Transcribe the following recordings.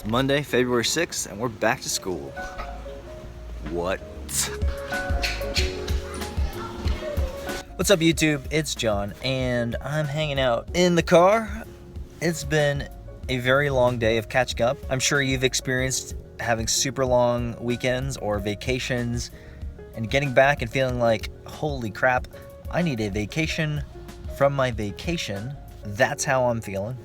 It's Monday, February 6th, and we're back to school. What? What's up, YouTube? It's John, and I'm hanging out in the car. It's been a very long day of catching up. I'm sure you've experienced having super long weekends or vacations and getting back and feeling like, holy crap, I need a vacation from my vacation. That's how I'm feeling.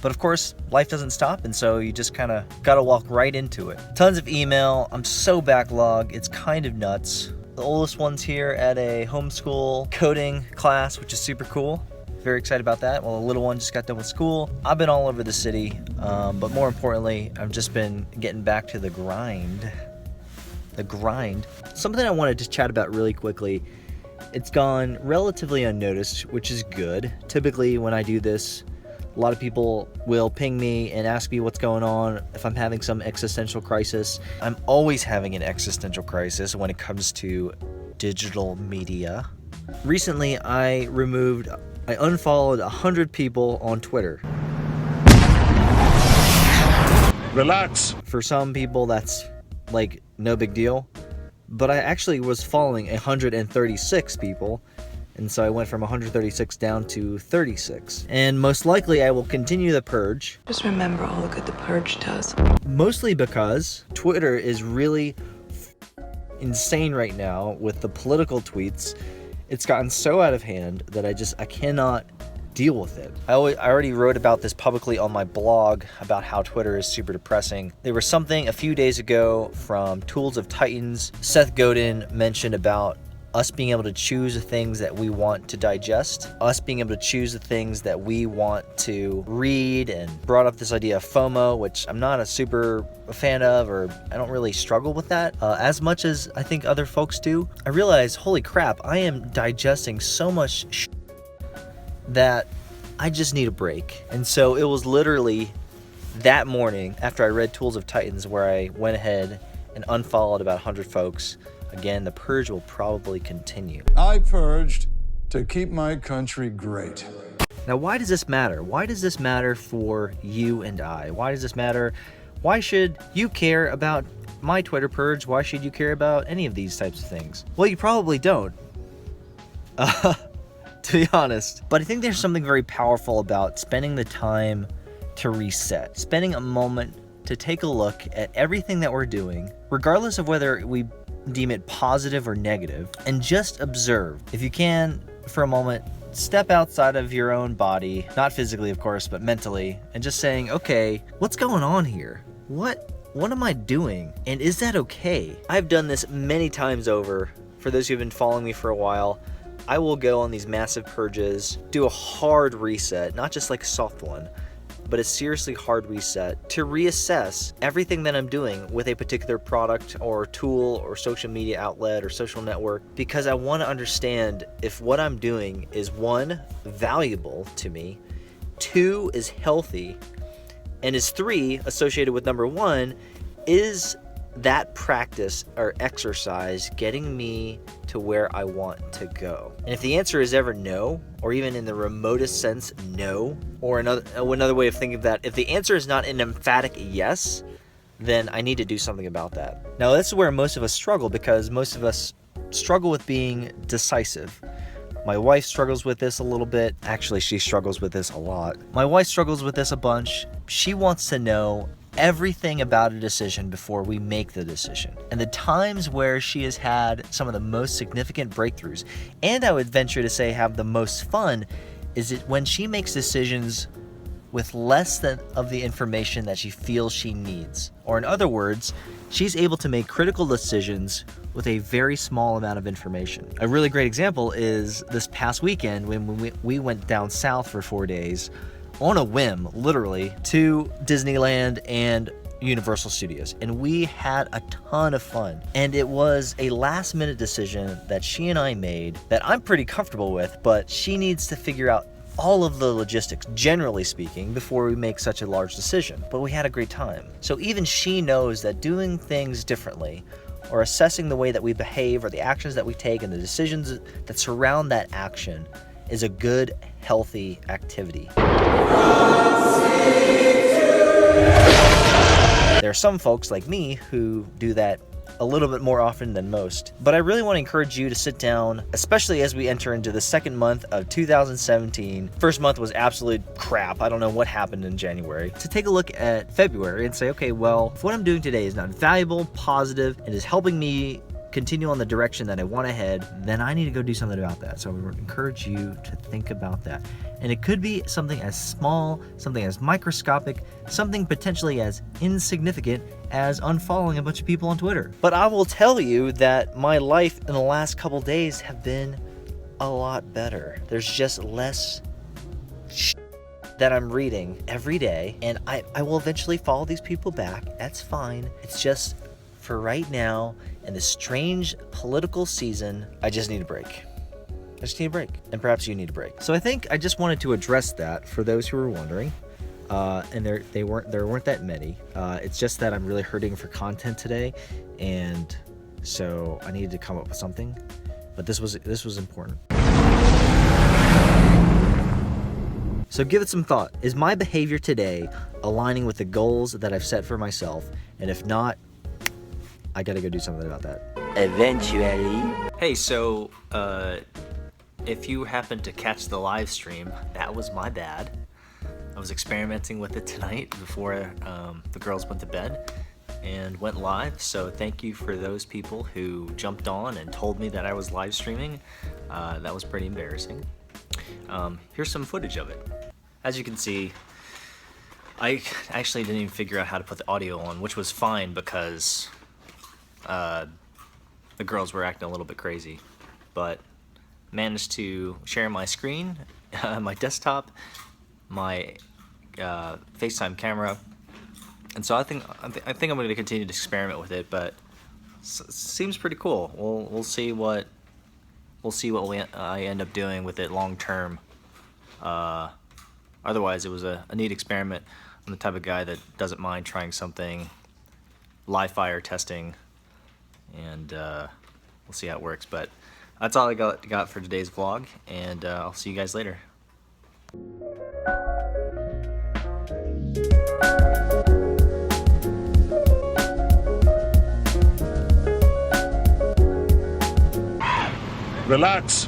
But of course, life doesn't stop, and so you just kind of gotta walk right into it. Tons of email. I'm so backlogged. It's kind of nuts. The oldest one's here at a homeschool coding class, which is super cool. Very excited about that. Well, the little one just got done with school. I've been all over the city, but more importantly, I've just been getting back to the grind. The grind. Something I wanted to chat about really quickly. It's gone relatively unnoticed, which is good. Typically, when I do this, a lot of people will ping me and ask me what's going on, if I'm having some existential crisis. I'm always having an existential crisis when it comes to digital media. Recently, I unfollowed 100 people on Twitter. Relax. For some people, that's like no big deal. But I actually was following 136 people. And so I went from 136 down to 36. And most likely I will continue the purge. Just remember all the good the purge does. Mostly because Twitter is really insane right now with the political tweets. It's gotten so out of hand that I cannot deal with it. I already wrote about this publicly on my blog about how Twitter is super depressing. There was something a few days ago from Tools of Titans. Seth Godin mentioned about us being able to choose the things that we want to digest, us being able to choose the things that we want to read, and brought up this idea of FOMO, which I'm not a super fan of, or I don't really struggle with that as much as I think other folks do. I realized, holy crap, I am digesting so much that I just need a break. And so it was literally that morning after I read Tools of Titans where I went ahead and unfollowed about 100 folks. Again, the purge will probably continue. I purged to keep my country great. Now, why does this matter? Why does this matter for you and I? Why does this matter? Why should you care about my Twitter purge? Why should you care about any of these types of things? Well, you probably don't, to be honest. But I think there's something very powerful about spending the time to reset, spending a moment to take a look at everything that we're doing, regardless of whether we deem it positive or negative, and just observe. If you can, for a moment, step outside of your own body, not physically, of course, but mentally, and just saying, okay, what's going on here? What am I doing? And is that okay? I've done this many times over. For those who've been following me for a while, I will go on these massive purges, do a hard reset, not just like a soft one, but a seriously hard reset to reassess everything that I'm doing with a particular product or tool or social media outlet or social network, because I want to understand if what I'm doing is, one, valuable to me, two, is healthy, and is three, associated with number one, is that practice or exercise getting me to where I want to go? And if the answer is ever no, or even in the remotest sense no, or another way of thinking of that, if the answer is not an emphatic yes, then I need to do something about that. Now, this is where most of us struggle, because most of us struggle with being decisive. My wife struggles with this a little bit. Actually, she struggles with this a lot. My wife struggles with this a bunch. She wants to know everything about a decision before we make the decision. And the times where she has had some of the most significant breakthroughs, and I would venture to say have the most fun, is it when she makes decisions with less of the information that she feels she needs. Or in other words, she's able to make critical decisions with a very small amount of information. A really great example is this past weekend when we went down south for 4 days on a whim, literally, to Disneyland and Universal Studios. And we had a ton of fun. And it was a last minute decision that she and I made that I'm pretty comfortable with, but she needs to figure out all of the logistics, generally speaking, before we make such a large decision. But we had a great time. So even she knows that doing things differently, or assessing the way that we behave or the actions that we take and the decisions that surround that action, is a good, healthy activity. There are some folks like me who do that a little bit more often than most. But I really want to encourage you to sit down, especially as we enter into the second month of 2017. First month was absolute crap. I don't know what happened in January. To take a look at February and say, okay, well, if what I'm doing today is not valuable, positive, and is helping me continue on the direction that I want to head, then I need to go do something about that. So I would encourage you to think about that. And it could be something as small, something as microscopic, something potentially as insignificant as unfollowing a bunch of people on Twitter. But I will tell you that my life in the last couple days have been a lot better. There's just less that I'm reading every day, and I will eventually follow these people back. That's fine. It's just for right now, in this strange political season, I just need a break. I just need a break, and perhaps you need a break. So I think I just wanted to address that for those who were wondering, and there weren't that many. It's just that I'm really hurting for content today, and so I needed to come up with something. But this was important. So give it some thought. Is my behavior today aligning with the goals that I've set for myself? And if not, I gotta go do something about that. Eventually. Hey, so if you happened to catch the live stream, that was my bad. I was experimenting with it tonight before the girls went to bed and went live. So thank you for those people who jumped on and told me that I was live streaming. That was pretty embarrassing. Here's some footage of it. As you can see, I actually didn't even figure out how to put the audio on, which was fine because the girls were acting a little bit crazy, but managed to share my screen, my desktop, my FaceTime camera, and so I think I'm going to continue to experiment with it. But seems pretty cool. We'll see what I end up doing with it long term. Otherwise, it was a neat experiment. I'm the type of guy that doesn't mind trying something live fire testing, and we'll see how it works. But that's all I got for today's vlog, and I'll see you guys later. Relax.